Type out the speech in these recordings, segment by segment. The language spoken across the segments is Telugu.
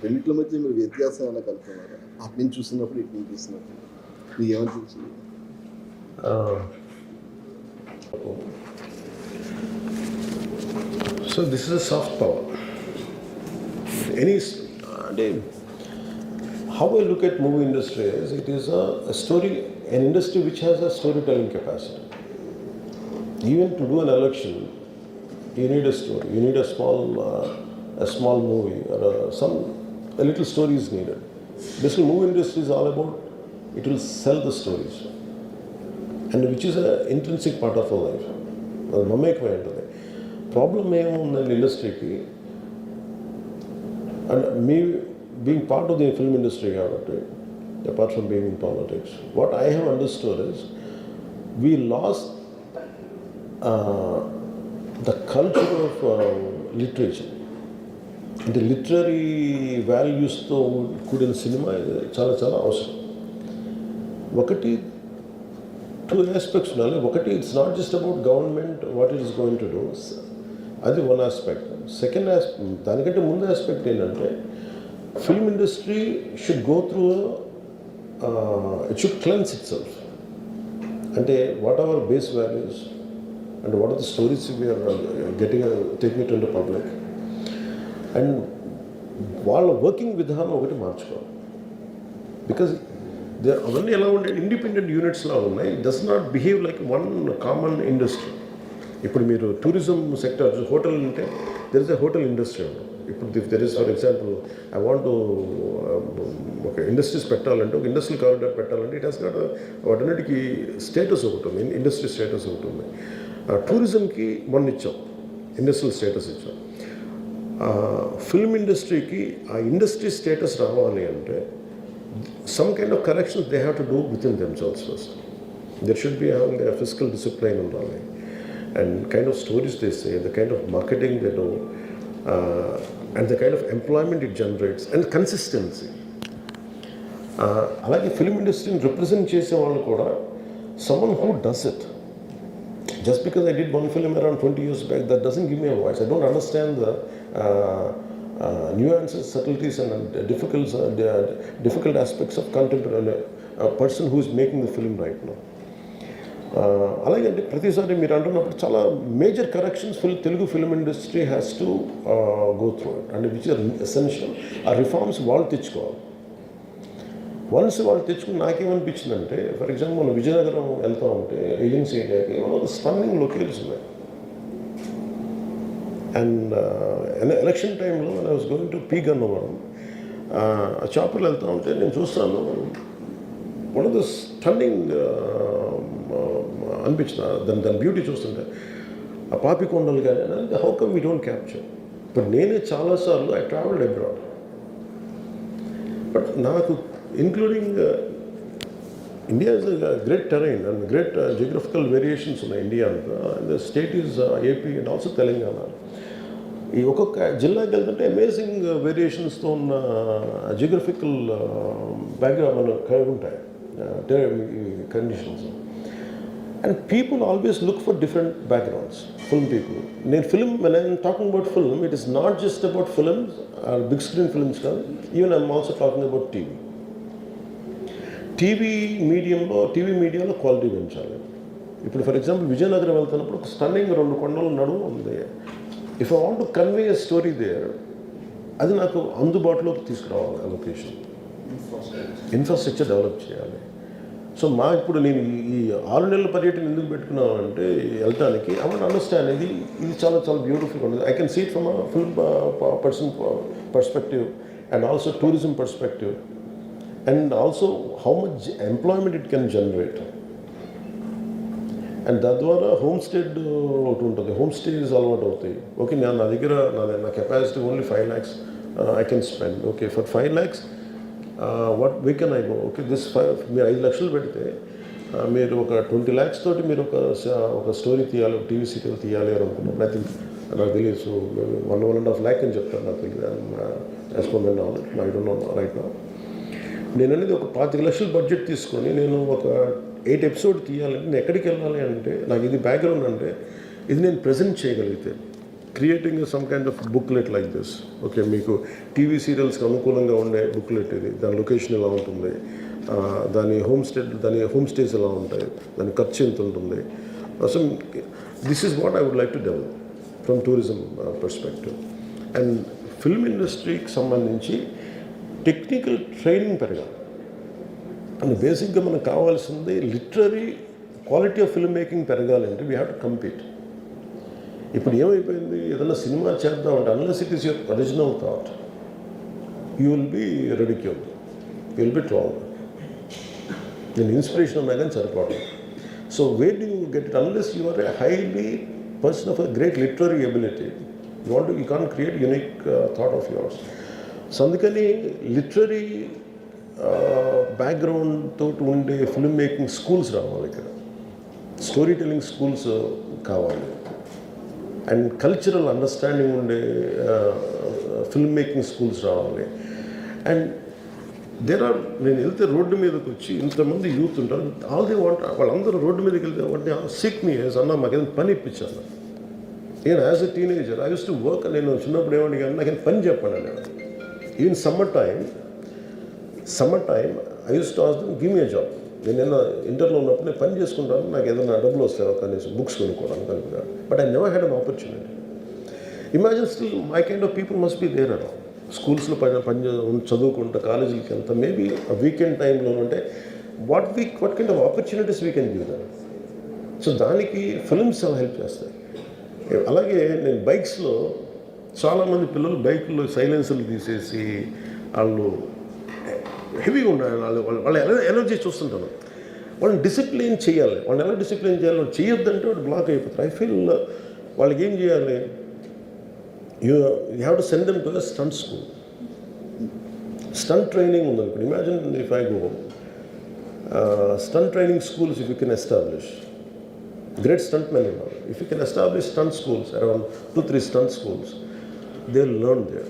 రెండిట్ల మధ్య మీరు వ్యత్యాసం ఏమైనా కలుపుతున్నారా? అటు నుంచి చూస్తున్నప్పుడు ఇటు నుంచి చూస్తున్నప్పుడు మీకు ఏమనిపించింది? So this is a soft power. How I look at movie industry is it is a story, an industry which has a storytelling capacity. Even to do an election, you need a story. You need a small movie or a little story is needed. Basically, movie industry is all about it will sell the stories, and which is an intrinsic part of our life. Mamekva entadi. Problem ఏముందండి ఇండస్ట్రీకి, and me being part of the film industry కాబట్టి, apart from being in politics, what I have understood is we lost the culture of literature. అంటే లిటరీ వాల్యూస్తో కూడిన సినిమా చాలా చాలా అవసరం. ఒకటి టూ ఆస్పెక్ట్స్ ఉండాలి. ఒకటి it's not just about government what it is going to do, అది వన్ ఆస్పెక్ట్. సెకండ్ దానికంటే ముందు ఆస్పెక్ట్ ఏంటంటే film industry should go through it should cleanse itself. అంటే what our base values and what are the stories we are taking it into public, and వాళ్ళ వర్కింగ్ విధానం ఒకటి మార్చుకోవాలి. బికాజ్ అవన్నీ ఎలా ఉండే ఇండిపెండెంట్ యూనిట్స్లా ఉన్నాయి. It does not behave like one common industry. ఇప్పుడు మీరు టూరిజం సెక్టర్ హోటల్ ఉంటే there is a hotel industry. ఇప్పుడు there is for example I want ఒక ఇండస్ట్రీస్ పెట్టాలంటే, ఒక ఇండస్ట్రియల్ కారిడార్ పెట్టాలంటే ఇట్ హాస్ గాట్ వాటన్నిటికీ స్టేటస్ ఒకటి ఉంది, ఇండస్ట్రీ స్టేటస్ ఒకటి ఉంది. టూరిజంకి మొన్న ఇచ్చాం, ఇండస్ట్రియల్ స్టేటస్ ఇచ్చాం. ఫిల్మ్ ఇండస్ట్రీకి ఆ ఇండస్ట్రీ స్టేటస్ రావాలి అంటే some kind of corrections they have to do within themselves first. There should be having a fiscal discipline and kind of stories they say, the kind of marketing they do, and the kind of employment it generates, and consistency. అలాగే ఫిల్మ్ ఇండస్ట్రీని రిప్రజెంట్ చేసే వాళ్ళు కూడా someone who does it. Just because I did one film around 20 years back, that doesn't give me a voice. I don't understand the nuances, subtleties and difficult aspects of content and a person who is making the film right now. అలాగే అంటే ప్రతిసారి మీరు అంటున్నప్పుడు చాలా major corrections Telugu film industry has to go through it, and which are essential. ఆ రిఫార్మ్స్ వాళ్ళు తెచ్చుకోవాలి. వన్స్ వాళ్ళు తెచ్చుకుని నాకేమనిపించిందంటే, ఫర్ ఎగ్జాంపుల్ మనం విజయనగరం వెళ్తూ ఉంటే ఏజెన్సీ ఏరియాకి one of the stunning locations ఉన్నాయి. అండ్ ఎలక్షన్ టైంలో I was going to P Gannavaram, ఆ చాపర్లు వెళ్తూ ఉంటే నేను చూస్తాను, వన్ ఆఫ్ ద స్టన్నింగ్ అనిపించిన దాని బ్యూటీ చూస్తుంటే ఆ పాపికొండలు కానీ, how come we don't capture. But నేనే చాలాసార్లు ఐ ట్రావెల్డ్ అబ్రాడ్, బట్ నాకు including India is a great terrain and great geographical variations ఉన్నాయి ఇండియా అంతా. The state is AP and also Telangana. ఈ ఒక్కొక్క జిల్లాకి వెళ్తుంటే అమేజింగ్ వేరియేషన్స్తో ఉన్న జియోగ్రఫికల్ బ్యాక్గ్రౌండ్ మనకు కలిగి ఉంటాయి conditions. And people always look for different backgrounds. Film people, when I'm talking about film, it is not just about films or big screen films కాదు, even I'm also talking about TV మీడియాలో క్వాలిటీ పెంచాలి. ఇప్పుడు ఫర్ ఎగ్జాంపుల్ విజయనగరం వెళ్తున్నప్పుడు ఒక స్టన్నింగ్ 2 కొండల నడుము ఉంది. If I want to convey a story there, అది నాకు అందుబాటులోకి తీసుకురావాలి. లొకేషన్ ఇన్ఫ్రాస్ట్రక్చర్ డెవలప్ చేయాలి. సో ఇప్పుడు నేను ఈ 6 నెలల పర్యటన ఎందుకు పెట్టుకున్నానంటే వెళ్ళటానికి ఐ వాంట్ అండర్స్టాండ్ ఇది చాలా చాలా బ్యూటిఫుల్ ఉంటుంది. I can see it from a film person perspective and also tourism perspective, and also how much employment it can generate. And తద్వారా హోమ్ స్టేడ్ ఒకటి ఉంటుంది. హోమ్ స్టేస్ అలవాటు అవుతాయి. ఓకే, నా దగ్గర నా capacity only 5 lakhs I can spend. Okay, for 5 lakhs what we can I go. Okay, మీరు 5 లక్షలు పెడితే మీరు ఒక 20 lakhs తోటి మీరు ఒక స్టోరీ తీయాలి, ఒక టీవీ సీరియల్ తీయాలి అని అనుకున్నాను. నాకు తెలియదు. సో 1.5 lakh అని చెప్తాను. నాకు తెలియదు. As per my knowledge, I don't know right now. నేను అనేది ఒక 25 లక్షలు బడ్జెట్ తీసుకొని నేను ఒక 8 ఎపిసోడ్ తీయాలంటే నేను ఎక్కడికి వెళ్ళాలి అంటే, నాకు ఇది బ్యాక్గ్రౌండ్ అంటే ఇది నేను ప్రజెంట్ చేయగలిగితే creating some kind of booklet like this. Okay, మీకు టీవీ సీరియల్స్కి అనుకూలంగా ఉండే బుక్లెట్ ఇది. దాని లొకేషన్ ఎలా ఉంటుంది, దాని హోమ్ స్టేస్ ఎలా ఉంటాయి, దాని ఖర్చు ఎంత ఉంటుంది. So this is what I would like to develop from tourism perspective. And film ఇండస్ట్రీకి సంబంధించి టెక్నికల్ ట్రైనింగ్ పెరగాలి. అండ్ బేసిక్గా మనకు కావాల్సింది literary quality of film making పెరగాలంటే వీ హ్యావ్ టు కంపీట్. ఇప్పుడు ఏమైపోయింది, ఏదైనా సినిమా చేద్దామంటే unless it is your original thought, you will be ridiculed, you will be trolled. నేను ఇన్స్పిరేషన్ ఉన్నా కానీ సరిపోవడం. So where do you get it unless you are a highly person of a great literary ability, you can't create unique thought of yours. So అందుకని లిటరరీ బ్యాక్గ్రౌండ్ తోటి ఉండే ఫిల్మ్ మేకింగ్ స్కూల్స్ రావాలి ఇక్కడ, స్టోరీ టెల్లింగ్ స్కూల్స్ కావాలి, అండ్ కల్చరల్ అండర్స్టాండింగ్ ఉండే ఫిల్మ్ మేకింగ్ స్కూల్స్ రావాలి. అండ్ నేను వెళ్తే రోడ్డు మీదకి వచ్చి ఇంతమంది యూత్ ఉంటారు, ఆల్ దే వాంట్, వాళ్ళందరూ రోడ్డు మీదకి వెళ్తే అంటే సిక్ మీ అన్న మాకు ఏదైనా పని ఇప్పించాను. నేను as a teenager I use to work. నేను చిన్నప్పుడు ఏమడిగాను, నాకు ఏం పని చెప్పండి నేను. Even summer time I use to ask them give me a job. నేను ఇంటర్లో ఉన్నప్పుడు నేను పని చేసుకుంటాను, నాకు ఏదైనా డబ్బులు వస్తాయి కనీసం బుక్స్ కొనుక్కోవడానికి అనుకున్నాను. But I never had an opportunity. Imagine still my kind of people must be there అలా స్కూల్స్లో చదువుకుంటా, కాలేజీలకి వెళ్తా, మేబీ వీకెండ్ టైంలో ఉంటే what kind of opportunities we can give them. So దానికి ఫిల్మ్స్ హెల్ప్ చేస్తాయి. అలాగే నేను బైక్స్లో చాలామంది పిల్లలు బైకుల్లో సైలెన్సర్లు తీసేసి వాళ్ళు హెవీగా ఉండాలి, వాళ్ళ ఎనర్జీ చూస్తుంటాను. వాళ్ళని డిసిప్లిన్ చేయాలి. వాళ్ళని ఎలా డిసిప్లిన్ చేయాలి, వాళ్ళు చేయొద్దంటే వాడు బ్లాక్ అయిపోతారు. ఐ ఫీల్ వాళ్ళకి ఏం చేయాలి, you have to send them to the stunt school. Stunt training ఉందనుకోండి. Imagine if I go stunt training schools if you can establish, great stuntmen and all. If you can establish stunt schools, around 2-3 stunt schools, they'll learn there.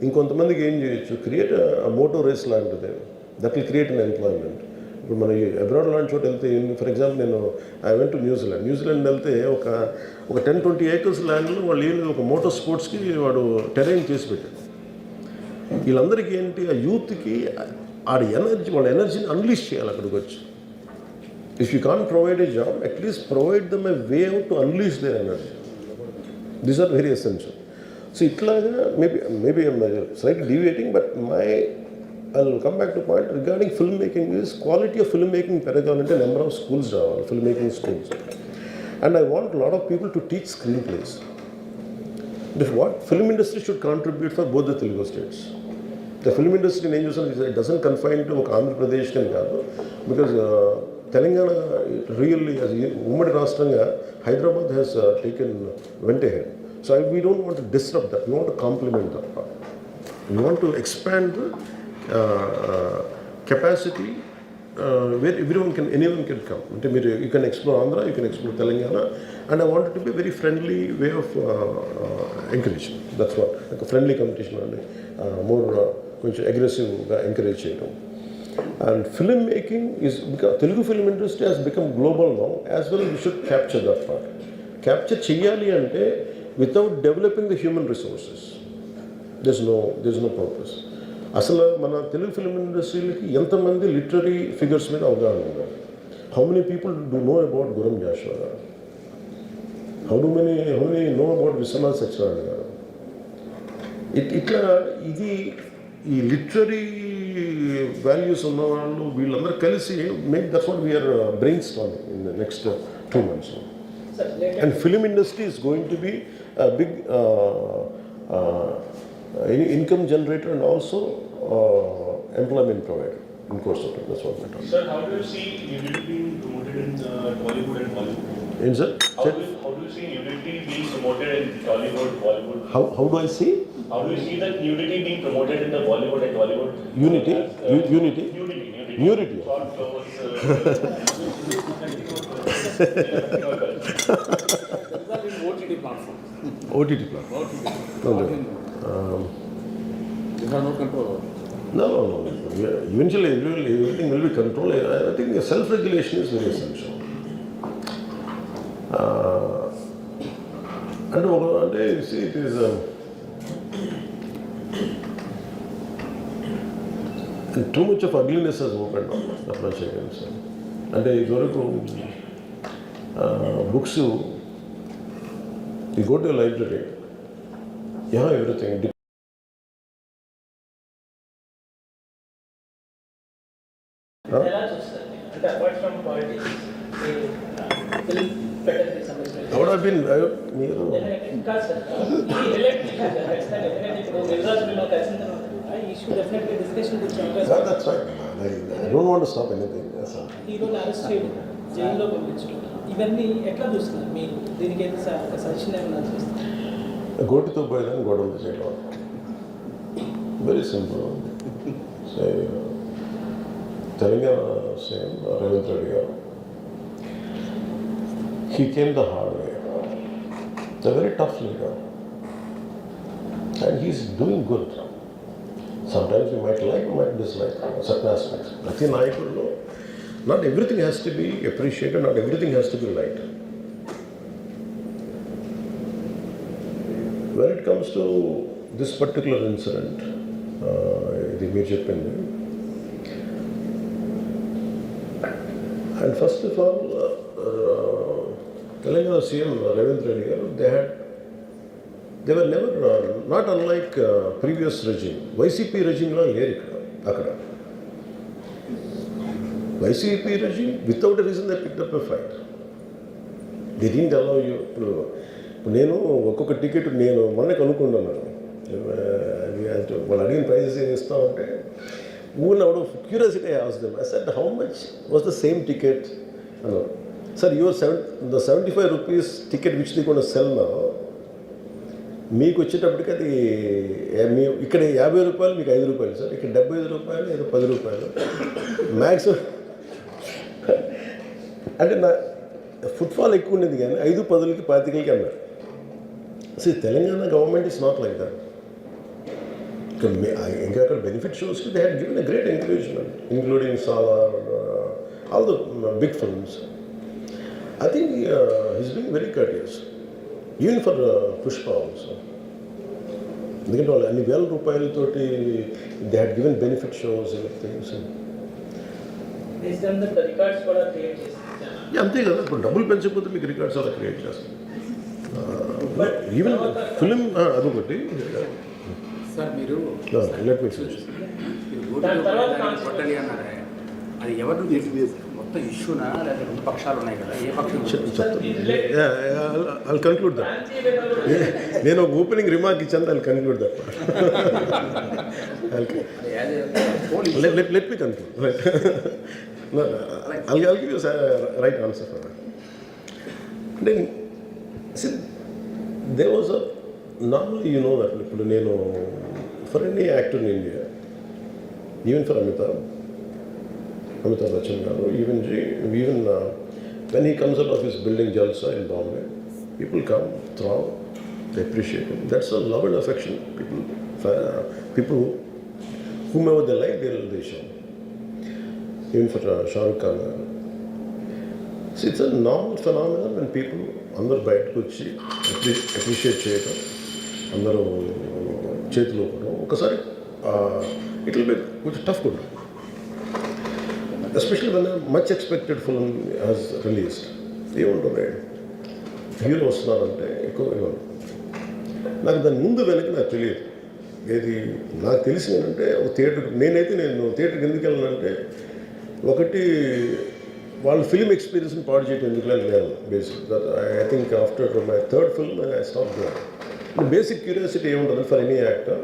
ఇంకొంతమందికి ఏం చేయొచ్చు, క్రియేట్ మోటో రేస్ లాంటిది, that will create an employment. ఇప్పుడు మన అబ్రాడ్ లాంటి చోట వెళ్తే, ఫర్ ఎగ్జాంపుల్ నేను ఐ వెంట్ టు న్యూజిలాండ్ వెళ్తే ఒక 10-20 acres ల్యాండ్లో వాళ్ళు ఏం ఒక మోటార్ స్పోర్ట్స్కి వాడు టెరైన్ చేసి పెట్టాడు. వీళ్ళందరికీ ఏంటి, ఆ యూత్కి వాళ్ళ ఎనర్జీని అన్లీష్ చేయాలి అక్కడికి వచ్చి. If you can't provide a job, at least provide them a way out to unleash their energy. These are very essential. So itlaga maybe I'm slightly deviating, but I'll come back to point regarding filmmaking is quality of filmmaking peregalante number of schools raavali, filmmaking schools. And I want a lot of people to teach screenplays. What film industry should contribute for both the Telugu states. The film industry in it doesn't confine to Andhra Pradesh kan kaadu, because Telangana really, as ummadi rashtranga, Hyderabad has went ahead. So we don't want to disrupt that. We want to complement that part. We want to expand the capacity where anyone can come. You can explore Andhra, you can explore Telangana, and I want it to be a very friendly way of encouragement. That's what, like a friendly competition, more aggressive encourage cheyadam. And filmmaking is, because Telugu film industry has become global now, as well we should capture that part. Capture cheyali ante without developing the human resources, there's no purpose. అసలు మన తెలుగు ఫిల్మ్ ఇండస్ట్రీకి ఎంతమంది లిటరరీ ఫిగర్స్ మీద అవగాహన ఉన్నారు? How many people do know about Guram Joshua garu? How many know about Vishwanath Satyanarayana garu? ఇట్లా ఇది ఈ లిటరరీ వాల్యూస్ ఉన్న వాళ్ళు వీళ్ళందరూ కలిసి that's what we're brainstorming in the next 2 months. And film industry is going to be a big income generator and also employment provider in course of time. That's what we're talking. Sir, how do you see unity being promoted in Tollywood and Bollywood? Sir? How do you see unity being promoted in Tollywood, Bollywood? How do I see? How do you see that unity being promoted in the Bollywood and Tollywood? Unity? Unity? Unity. Short clothes, OTT platform. OTT platform. You have no control over it. No. Eventually, everything will be controlled. I think self-regulation is very essential. అంటే it is too much of ugliness he's open appreciation sir. అంటే ఇదివరకు books you go to library everything. ఎలా చూస్తారు అంటే అపార్ట్ ఫ్రమ్ పాలిటిక్స్ ఫిల్మ్ పెట్టడానికి సంబంధించిన అవుట్ ఆఫ్ బిన్ మీరు ఇంకా సార్ ఈ రిలేటెడ్ ఖచ్చితంగా ఎందుకంటే ఇప్పుడు నిర్వాచనలో కలిసిన తర్వాత ఈ ఇష్యూ డెఫినెట్గా డిస్కషన్ గురించి అవకాశం that's right. I don't want to stop anything. హీరోని అరెస్ట్ చేయడం జైల్లో పంపించడం ఇవన్నీ ఎట్లా చూస్తున్నారు మీరు దీనికి అయితే ఒక సజెషన్ ఏమైనా చేస్తారు? గోటితో పోయేదాన్ని గొడవలు చేయడం very simple. Telangana CM Revanth Reddy గారు he came the hard way. It's a very tough leader and he's doing good. Sometimes you might like, you might dislike certain aspects. ప్రతి నాయకుల్లో not everything has to be appreciated, not everything has to be liked. When it comes to this particular incident, ఇది మీరు చెప్పింది, and first of all, Telangana CM Ravindra Reddy garu, they were never, not unlike previous regime. YCP regime la leru akkada. YCP regime, without a reason, they picked up a fight. They didn't allow you. ఇప్పుడు నేను ఒక్కొక్క టికెట్ నేను మొన్నే కనుక్కున్నాను. వాళ్ళు అడిగిన ప్రైజెస్ ఏం ఇస్తామంటే even out of curiosity I asked them. I said, how much was the same ticket? Sir, the 75 rupees ticket which they going to sell now, మీకు వచ్చేటప్పటికి అది ఇక్కడ 50 రూపాయలు, మీకు 5 రూపాయలు సార్, ఇక్కడ 75 రూపాయలు, ఏదో 10 రూపాయలు మ్యాక్సిమం. అంటే నా ఫుట్ఫాల్ ఎక్కువ ఉండేది కానీ 5, 10కి 25కి అన్నారు. So Telangana government is not like that. ఇంకా అక్కడ benefit shows they had given a great encouragement, including Salaar, all the big films. I think he's being very courteous, even for Pushpa also. ఎందుకంటే వాళ్ళు అన్ని వేల రూపాయలతోటి they had given benefit shows and things. Records కూడా క్రియేట్ చేస్తారు. అంతే కదా, ఇప్పుడు డబ్బులు పెంచకపోతే మీకు రికార్డ్స్ అలా క్రియేట్ చేస్తారు. ఈవెన్ ఫిలిం అదొకటి. సార్ మీరు లెట్ మీ కొట్టాలి అన్నారే, అది ఎవరు మొత్తం ఇష్యూనా లేదా రెండు పక్షాలు ఉన్నాయి కదా, ఏ పక్షం? I'll conclude that. నేను ఒక ఓపెనింగ్ రిమార్క్ ఇచ్చాను, I'll conclude that. Let me conclude. Right. No, I'll give you a right answer for that. Then, see, there was a, normally you know that, ఇప్పుడు నేను for any actor in India, even for Amitabh Bachchan garu, even when he comes out of his building Jalsa in Bombay, people come, throw, they appreciate him. That's a love and affection. People whomever they like, they show. Even for Shah Rukh Khan. See, it's a normal phenomenon when people అందరూ బయటకు వచ్చి అప్రిషియేట్ చేయడం, అందరూ చేతులు ఒకసారి ఇట్ విల్ బి కొంచెం టఫ్ కూడా. Especially when a much expected film has released. ఏముంటుంది, హీరో వస్తున్నారంటే ఎక్కువ నాకు దాని ముందు వెనక్కి నాకు తెలియదు. ఏది నాకు తెలిసి ఏంటంటే ఒక నేను థియేటర్కి ఎందుకు వెళ్ళానంటే, ఒకటి వాళ్ళ ఫిల్మ్ ఎక్స్పీరియన్స్ని పాడు చేయడం ఎందుకు లేదు basic. I think after my third film I stop going. Basic curiosity ఏముంటుంది for any actor,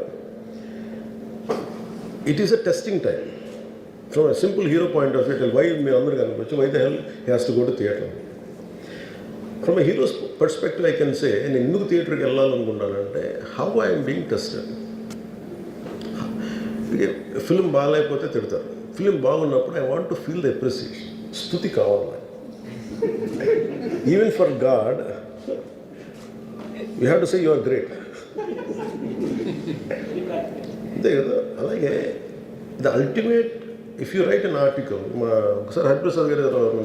it is a testing time. From a simple hero point of view, why why the hell he has to go to theatre? From a hero's perspective, I can say, in enduku theatre ki vellalanu, how I am being tested. Film baalaipothe tidaru. Film baagunnappudu I want to feel the appreciation. Stuti kavala. Even for God, you have to say you are great. Alage the ultimate. If you write an article, ఒకసారి హరిప్రసాద్ గారు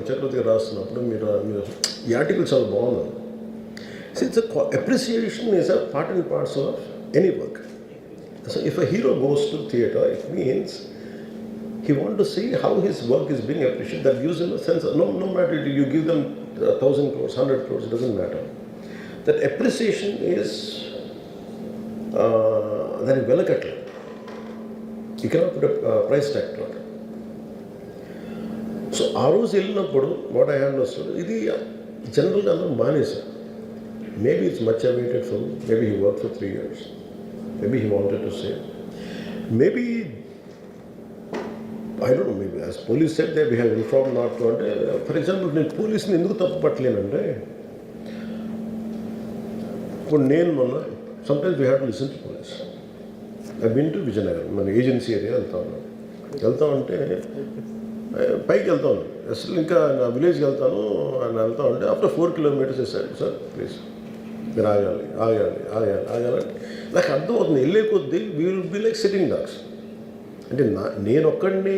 చక్రవర్తి గారు రాస్తున్నప్పుడు మీరు ఈ ఆర్టికల్ చాలా బాగుంది. See, appreciation is a part and parcel of any work. So if a hero goes to theatre, it means he wants to see how his work is being appreciated. That gives him a sense of, no matter you give them 1,000 crores, 100 crores, it doesn't matter. That appreciation is very delicate. You cannot put a price tag to it. So ఆ రోజు వెళ్ళినప్పుడు వాట్ ఐ అండర్స్టూడ్ ఇది జనరల్గా అందరూ మానేశారు. Maybe it's much awaited film. Maybe he worked for 3 years. Maybe he wanted to say. Maybe, I don't know, maybe as police said that we have informed not to. For example, నేను పోలీసుని ఎందుకు తప్పు పట్టలేనంటే ఇప్పుడు నేను మొన్న sometimes we have to listen to police. I've been to Vizianagaram, మన ఏజెన్సీ ఏరియా వెళ్తా ఉంటే పైకి వెళ్తా ఉన్నాను. అసలు ఇంకా నా విలేజ్కి వెళ్తాను అని వెళ్తా ఉంటే ఆఫ్టర్ 4 kilometers వేసాడు. సార్ ప్లీజ్ మీరు ఆగాలి. నాకు అర్థమవుతుంది, వెళ్ళే కొద్దీ we will be like sitting dogs. అంటే నేను ఒక్కడిని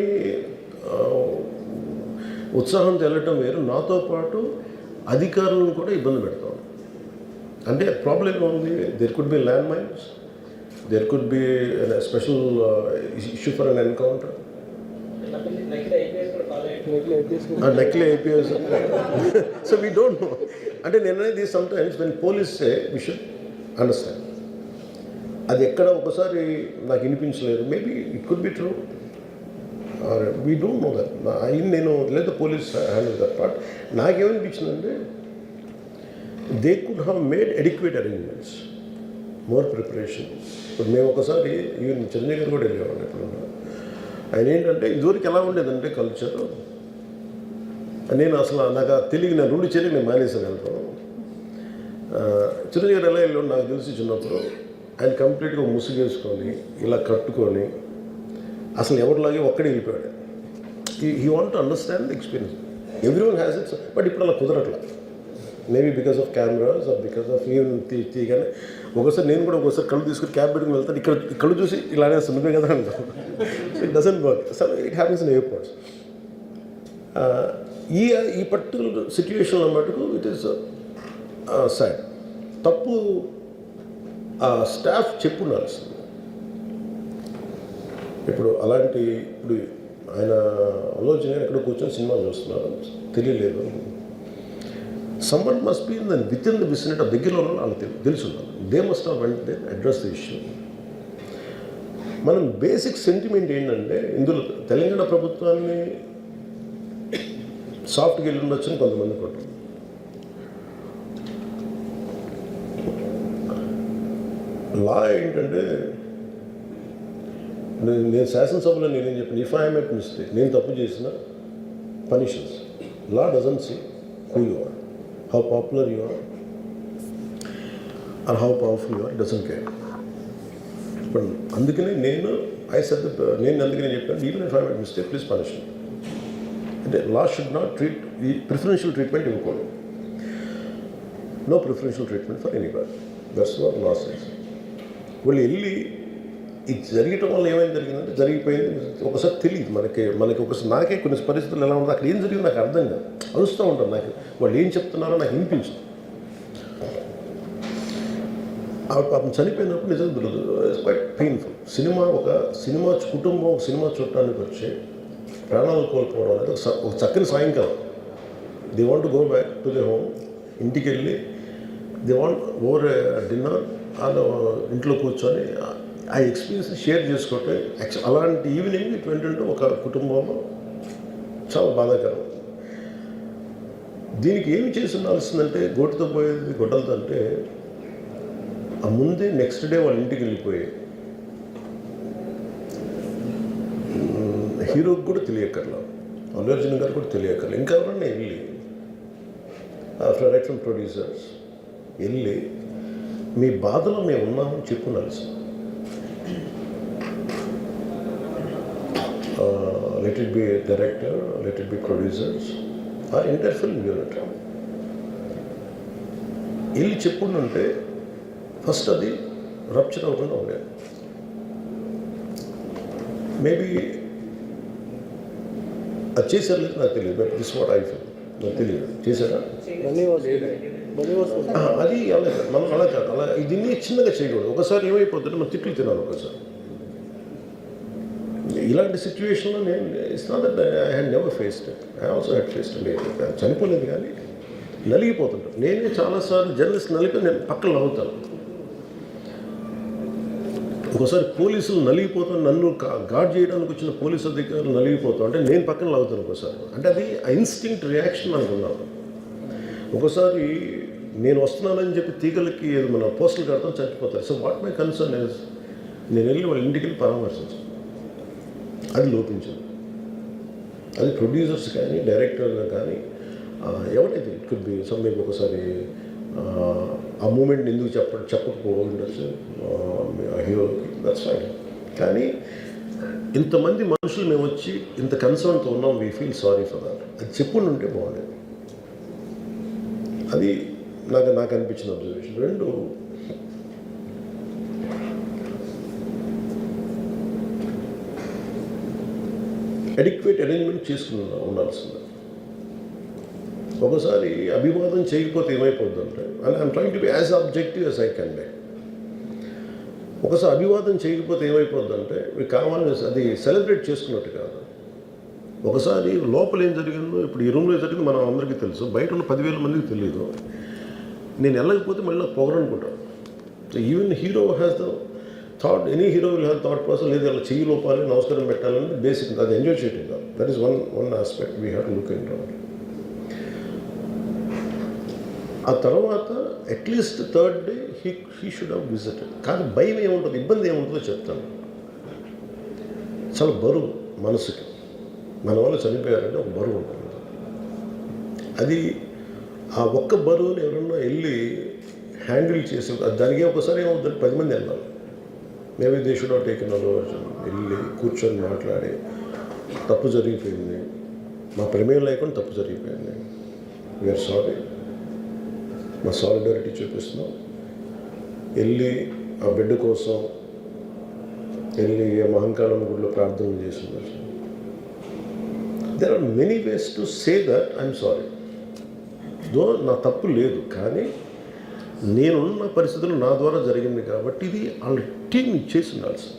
ఉత్సాహంతో వెళ్ళటం వేరు, నాతో పాటు అధికారులను కూడా ఇబ్బంది పెడతాం. అంటే ప్రాబ్లం ఉంది, there could be land mines, there could be special issue for an encounter. నకిలీ IPS. So we don't know. అంటే నేను అనేది sometimes when police say we should understand. అది ఎక్కడ ఒకసారి నాకు వినిపించలేదు. Maybe it could be true, we don't know that. నేను లేదా పోలీస్ హ్యాండిల్ దట్ పార్ట్. నాకేమనిపించిందంటే they could have made adequate arrangements, more preparation. ఇప్పుడు మేము ఒకసారి ఈవెన్ చిరంజీవి గారు కూడా వెళ్ళేవాళ్ళు. ఎప్పుడన్నా ఆయన ఏంటంటే ఇదివరకు ఎలా ఉండేదంటే కల్చర్, నేను అసలు నాకు తెలియదు, నేను 2 చర్యలు నేను మానేసాను వెళ్తాను. చిరంజీవి గారు ఎలా వెళ్ళాడు నాకు తెలిసి చిన్నప్పుడు, ఆయన కంప్లీట్గా ముసుగేసుకొని ఇలా కట్టుకొని అసలు ఎవరిలాగే ఒక్కడే వెళ్ళిపోయాడు. He want to understand the experience. Every one has its, but ఇప్పుడు అలా కుదరట్లా. Maybe because of cameras or because of even తీయగానే ఒకసారి నేను కూడా ఒకసారి కళ్ళు తీసుకుని క్యాబ్ పెట్టుకుని వెళ్తాను. ఇక్కడ కళ్ళు చూసి ఇలానే సున్నమే కదా అంటాను. It doesn't work. So it happens in airports. ఈ పర్టికులర్ సిచ్యువేషన్లో మటుకు ఇట్ ఈస్ సాడ్. తప్పు స్టాఫ్ చెప్పుండాల్సింది. ఇప్పుడు అలాంటి ఇప్పుడు ఆయన ఆలోచన ఎక్కడ కూర్చొని సినిమా చూస్తున్నారు, తెలియలేదు. Someone must be within the vicinity దగ్గరలో ఉన్న వాళ్ళకి తెలిసి ఉన్నారు. They must have went they address the issue. మనం బేసిక్ సెంటిమెంట్ ఏంటంటే ఇందులో తెలంగాణ ప్రభుత్వాన్ని సాఫ్ట్గా వెళ్ళి ఉండొచ్చని కొంతమంది కొట్టారు. లా ఏంటంటే నేను శాసనసభలో నేనేం చెప్పాను, ఇఫ్ ఐ మేక్ మిస్టేక్, నేను తప్పు చేసిన punishments. Law doesn't see who you are, how popular you are or how powerful you are, doesn't care. ఇప్పుడు అందుకనే నేను అందుకనే చెప్పాను, even if I make mistake please punish me. అంటే లా షుడ్ నాట్ ట్రీట్ ఈ ప్రిఫరెన్షియల్ ట్రీట్మెంట్ ఇవ్వకూడదు. No preferential treatment for anybody. That's what law says. వాళ్ళు వెళ్ళి ఇది జరగటం వల్ల ఏమైంది జరిగిందంటే జరిగిపోయింది. ఒకసారి తెలియదు మనకి ఒకసారి నాకే కొన్ని పరిస్థితులు ఎలా ఉంటుంది, అక్కడ ఏం జరిగింది నాకు అర్థం కాదు, అరుస్తూ ఉంటాను. నాకు వాళ్ళు ఏం చెప్తున్నారో నాకు వినిపించదు. పాపం చనిపోయినప్పుడు నిజంగా ఇట్స్ క్వైట్ పెయిన్ఫుల్. సినిమా కుటుంబం ఒక సినిమా చూడటానికి వచ్చి ప్రాణాలు కోల్పోవడం అనేది ఒక చక్కని సాయంకాలం. They want go back to the home. ఇంటికి వెళ్ళి దే వాంట్ ఓవర్ డిన్నర్ వాళ్ళు ఇంట్లో కూర్చొని ఆ ఎక్స్పీరియన్స్ షేర్ చేసుకుంటే అలాంటి ఈవినింగ్ ఇటువంటి ఒక కుటుంబంలో చాలా బాధాకరం. దీనికి ఏమి చేసి ఉండాల్సిందంటే గోటితో పోయేది గొడ్డలతో అంటే ఆ ముందే నెక్స్ట్ డే వాళ్ళ ఇంటికి వెళ్ళిపోయి హీరోకి కూడా తెలియక్కర్లా, అల్లు అర్జున్ గారు కూడా తెలియక్కర్లా, ఇంకా ఎవరన్నా వెళ్ళి రైట్ ఫ్రమ్ ప్రొడ్యూసర్స్ వెళ్ళి మీ బాధలో మేము ఉన్నామని చెప్పుకోవాల్సి. Let it be director, let it be producers or entire film unit వెళ్ళి చెప్పుకుంటుంటే ఫస్ట్ అది రప్చర్ అవ్వకుండా ఉండేది. మేబీ అది చేశారు లేదు నాకు తెలియదు, but this what I feel. నాకు తెలియదు చేశారా. అది అలా కాదు. మనం అలా కాదు, అలా దీన్ని చిన్నగా చేయకూడదు. ఒకసారి ఏమైపోతుందంటే మనం తిట్లు తినాలి ఒకసారి. ఇలాంటి సిచ్యువేషన్లో నేను it's not that I had never faced it. I also had faced it. చనిపోలేదు కానీ నలిగిపోతుంటాను. నేనే చాలాసార్లు జర్నలిస్ట్ నలిపి నేను పక్కన నవ్వుతాను. ఒకసారి పోలీసులు నలిగిపోతాను, నన్ను గార్డ్ చేయడానికి వచ్చిన పోలీసు అధికారులు నలిగిపోతాం అంటే నేను పక్కన లాగుతాను ఒకసారి. అంటే అది ఇన్స్టింక్ట్ రియాక్షన్ మనకు ఉన్నాను. ఒకసారి నేను వస్తున్నానని చెప్పి తీగలకి మన పోస్టులు కడతాం, చచ్చిపోతారు. So what my concern is నేను వెళ్ళి వాళ్ళ ఇంటికి వెళ్ళి పరామర్శించాను. అది లోపించింది. అది ప్రొడ్యూసర్స్ కానీ డైరెక్టర్గా కానీ ఎవరైతే it could be some maybe ఒకసారి ఆ మూమెంట్ని ఎందుకు చెప్పకపోవచ్చు హీరోకి, దట్స్ ఫైన్. కానీ ఇంతమంది మనుషులు మేము వచ్చి ఇంత కన్సర్న్తో ఉన్నాం, we feel sorry for that. అది చెప్పుండి ఉంటే బాగుండేది. అది నాకు అనిపించిన అబ్జర్వేషన్. రెండు, అడిక్వేట్ అరేంజ్మెంట్ చేసుకుని ఉండాల్సింది. ఒకసారి అభివాదం చేయకపోతే ఏమైపోతుందంటే, and I'm trying to be as objective as I can be. ఒకసారి అభివాదం చేయకపోతే ఏమైపోతుందంటే కావాలని అది సెలబ్రేట్ చేసుకున్నట్టు కాదు. ఒకసారి లోపల ఏం జరిగిందో, ఇప్పుడు ఈ రూమ్లో జరిగింది మనం అందరికీ తెలుసు, బయట ఉన్న 10,000 మందికి తెలియదు. నేను వెళ్ళకపోతే మళ్ళీ పొగరనుకుంటాను. Even hero has the thought, any hero will have thought process, లేదు అలా చెయ్యి లోపాలి, నమస్కారం పెట్టాలని బేసిక్. అది ఎంజాయ్ చేయటం కాదు. That is one aspect we have to look in to. ఆ తర్వాత at least third day he should have visited. కానీ భయం ఏముంటుంది, ఇబ్బంది ఏముంటుందో చెప్తాను. చాలా బరువు మనసుకి. మన వాళ్ళు చనిపోయారంటే ఒక బరువు ఉంటుంది. అది ఆ ఒక్క బరువుని ఎవరన్నా వెళ్ళి హ్యాండిల్ చేసి, దానికి ఒకసారి ఏమవుతుంది, 10 మంది వెళ్ళాలి. Maybe they should not take an version. వెళ్ళి కూర్చొని మాట్లాడి, తప్పు జరిగిపోయింది, మా ప్రమేయం లేకుండా తప్పు జరిగిపోయింది, వీఆర్ సారీ, మా సాలిడారిటీ చూపిస్తున్నాం, వెళ్ళి ఆ బిడ్డ కోసం వెళ్ళి మహంకాళం గుడిలో ప్రార్థన చేస్తున్నారు. There are many ways to say that I'm sorry. Though నా తప్పు లేదు, కానీ నేనున్న పరిస్థితులు నా ద్వారా జరిగింది కాబట్టి ఇది వాళ్ళ టీం ఇచ్చేసి ఉండాల్సింది.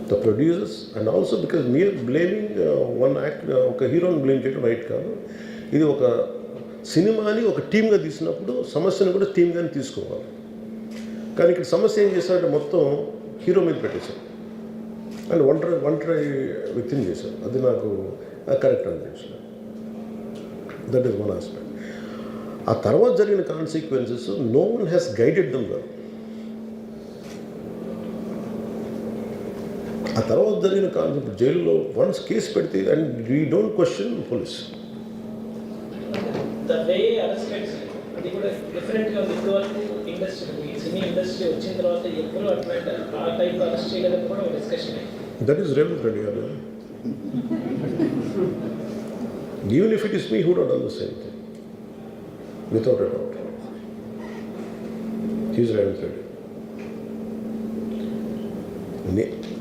The producers and also because మీరు బ్లేమింగ్ వన్ యాక్ట్, ఒక హీరోని బ్లేమ్ చేయడం రైట్ కాదు. ఇది ఒక సినిమాని ఒక టీమ్గా తీసినప్పుడు సమస్యను కూడా టీమ్గానే తీసుకోవాలి. కానీ ఇక్కడ సమస్య ఏం చేశారంటే మొత్తం హీరో మీద పెట్టేశారు అండ్ ఒంటరి వ్యక్తిని చేశారు. అది నాకు కరెక్ట్ అనిపించింది. That is one aspect. ఆ తర్వాత జరిగిన consequences no one has guided them well. ఆ తర్వాత జరిగిన కాన్సెప్ట్ జైల్లో వన్స్ కేసు పెడితే and we don't question police. The way arrested, అది కూడా డిఫరెంట్గా ఉంది. ఇప్పటివరకు ఇండస్ట్రీ, సినీ ఇండస్ట్రీ వచ్చిన తర్వాత ఎప్పుడు అటువంటి ఆ టైప్ అరెస్ట్ చేయలేదని కూడా ఒక డిస్కషన్ అయింది. That is Revanth Reddy garu. Even if it is me who would done the same thing without a doubt. He's Revanth Reddy.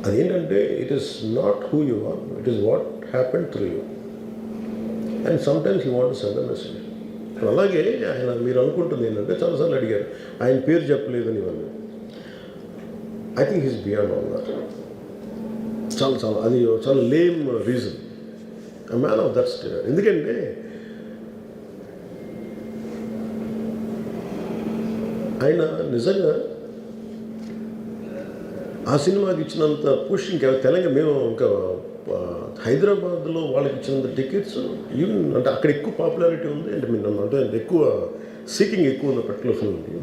అదేంటంటే it is not who you are, it is what happened through you. And sometimes you want to send a message. అలాగే ఆయన మీరు అనుకుంటుంది ఏంటంటే, చాలాసార్లు అడిగారు ఆయన పేరు చెప్పలేదని ఇవన్నీ. I think he's beyond all that. చాలా అది చాలా lame reason. a man of that state. ఎందుకంటే ఆయన నిజంగా ఆ సినిమాకి ఇచ్చినంత పుష్ ఇంకా తెలంగాణ మేము ఇంకా హైదరాబాద్లో వాళ్ళకి ఇచ్చినంత టికెట్స్ ఈవెన్ అంటే అక్కడ ఎక్కువ పాపులారిటీ ఉంది అంటే మీరు అంటే ఎక్కువ సీకింగ్ ఎక్కువ ఉంది పర్టికులర్ ఫిల్మ్కి.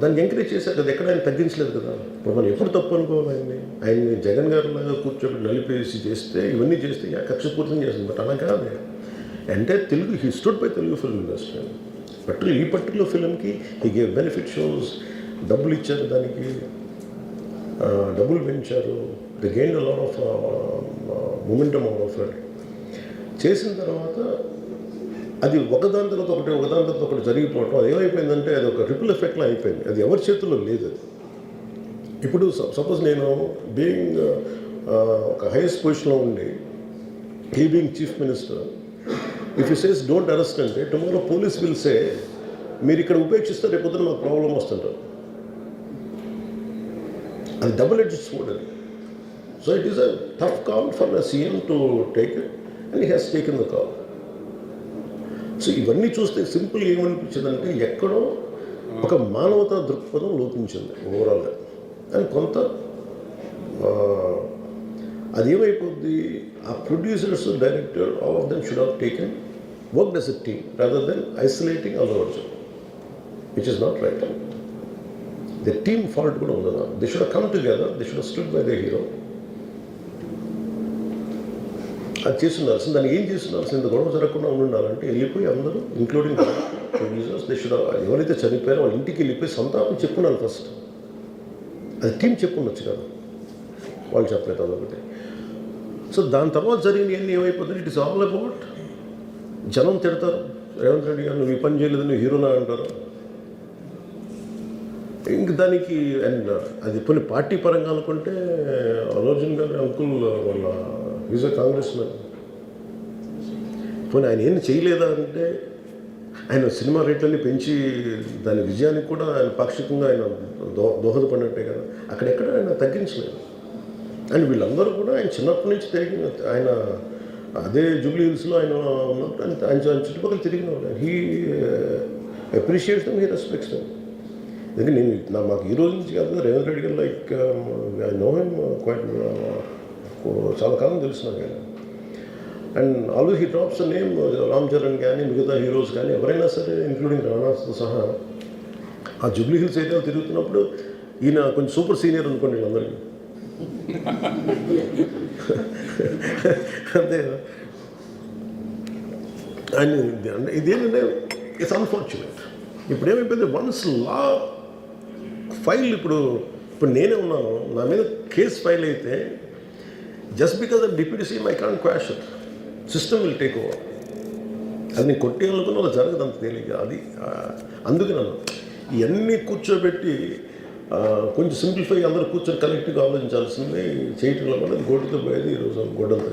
దాన్ని ఎంకరేజ్ చేశారు కదా, ఎక్కడ ఆయన తగ్గించలేదు కదా. ఇప్పుడు మనం ఎప్పుడు తప్పు అనుకోవాలి ఆయన్ని జగన్ గారిలాగా కూర్చోబెట్టి నలిపేసి చేస్తే ఇవన్నీ చేస్తే కక్షపూర్తం చేస్తుంది. బట్ అలా కాదు. అంటే Telugu he stood by Telugu film industry. ఈ పర్టికులర్ ఫిల్మ్కి హీ గేవ్ బెనిఫిట్ షోస్, డబ్బులు ఇచ్చారు, దానికి డబ్బులు పెంచారు. The gain a lot of momentum out of it. చేసిన తర్వాత అది ఒకదాని తర్వాత ఒకటి జరిగిపోవటం, అది ఏమైపోయిందంటే అది ఒక రిపుల్ ఎఫెక్ట్లో అయిపోయింది. అది ఎవరి చేతుల్లో లేదు. అది ఇప్పుడు సపోజ్ నేను బీయింగ్ ఒక హైయెస్ట్ పొజిషన్లో ఉండి, he being chief minister, if you says don't arrest అంటే టుమారో పోలీస్ విల్ సే మీరు ఇక్కడ ఉపేక్షిస్తే రేపు పొద్దున మాకు ప్రాబ్లం వస్తుంటారు. అది డబుల్ ఎడ్జ్డ్ స్వోర్డ్ అది. So it is a tough call for the CM to take it and he has taken the call. So ఇవన్నీ చూస్తే సింపుల్ ఏమనిపించిందంటే ఎక్కడో ఒక మానవతా దృక్పథం లోపించింది ఓవరాల్గా. అండ్ కొంత అదేమైపోద్ది, ఆ producers, director, all of them should have taken work as a team rather than isolating Allu Arjun, which is not right. The team fault కూడా ఉండదు. They should come together, they should stood by the hero. అది చేస్తుండాల్సింది. దాన్ని ఏం చేస్తుండాల్సింది, ఇంత గొడవ జరగకుండా ఉండాలంటే వెళ్ళిపోయి అందరూ ఇంక్లూడింగ్ ప్రొడ్యూసర్స్ దే షుడ్, ఎవరైతే చనిపోయారో వాళ్ళ ఇంటికి వెళ్ళిపోయి సంతాపం చెప్పున్నారు ఫస్ట్. అది టీం చెప్పుండొచ్చు కదా, వాళ్ళు చెప్పలేదు అదొకటి. సో దాని తర్వాత జరిగినవన్నీ ఏమైపోతుంది, ఇట్ ఇస్ ఆల్ అబౌట్ జనం తిడతారు, రేవంత్ రెడ్డి గారు నువ్వు ఈ పని చేయలేదు, నువ్వు హీరోనా అంటారు. ఇంక దానికి అండ్ అది కొన్ని పార్టీ పరంగా అనుకుంటే అల్లు అర్జున్ గారు అంకుల్ వాళ్ళ ఈజ్ అ కాంగ్రెస్ మ్యాన్. పోనీ ఆయన ఏం చేయలేదా అంటే ఆయన సినిమా రేట్లన్నీ పెంచి దాని విజయానికి కూడా ఆయన పాక్షికంగా ఆయన దోహదపడినట్టే కదా, అక్కడెక్కడ ఆయన తగ్గించలేదు. అండ్ వీళ్ళందరూ కూడా ఆయన చిన్నప్పటి నుంచి తిరిగిన, ఆయన అదే జూబ్లీ హిల్స్లో ఆయన ఉన్నప్పుడు ఆయన చుట్టుపక్కల తిరిగిన వాళ్ళు. He appreciates them, he respects them. ఎందుకంటే మాకు ఈ రోజు నుంచి కాదు, రేవంత్ రెడ్డి గారు like I know him quite, చాలా కాలం తెలుసు నాకు ఆయన. And always he drops name Ram Charan కానీ మిగతా హీరోస్ కానీ ఎవరైనా సరే ఇంక్లూడింగ్ రాణాతో సహా ఆ జూబ్లీ హిల్స్ ఏరియాలో తిరుగుతున్నప్పుడు ఈయన కొంచెం సూపర్ సీనియర్ అనుకోండి వీళ్ళందరికీ. అంతే కదా. ఆయన ఇదేంటంటే ఇట్స్ అన్ఫార్చునేట్. ఇప్పుడు ఏమైపోయింది, వన్స్ లా ఫైల్ ఇప్పుడు నేనే ఉన్నాను, నా మీద కేసు ఫైల్ అయితే just because of deputy CM I can't quash it, system will take over. అది నేను కొట్టేయాలనుకున్న అలా జరగదు అంత తేలిక. అది అందుకే నన్ను ఇవన్నీ కూర్చోబెట్టి కొంచెం సింప్లిఫై అందరూ కూర్చొని కలెక్టివ్గా ఆలోచించాల్సింది చేయటంలో వల్ల గోటుతో పోయేది ఈరోజు గొడ్డలతో.